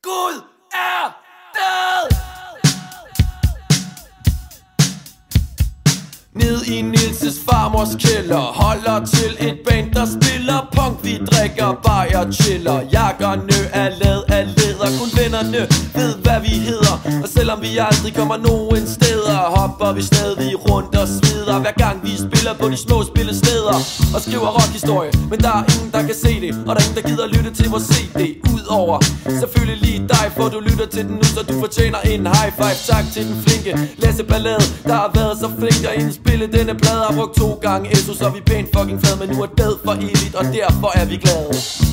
Gud er død! Ned i Nilses farmors kælder, holder til et band, der spiller punk. Vi drikker bajer, chiller, jakkerne er lavet af læder. Kun vennerne ved hvad vi hedder, og selvom vi aldrig kommer nogen steder, hopper vi stadig rundt og sveder hver gang vi spiller på de små spillesteder og skriver rockhistorie. Men der er ingen der kan se det, og der er ingen der gider lytte til vores CD. Udover selvfølgelig lige dig, for du lytter til den nu, så du fortjener en high five. Tak til den flinke Lasse Ballade, der har været så flink at indspille denne plade. Har brugt 2 gange ESO, så vi pænt fucking flade, men nu er død for evigt, og derfor er vi glade.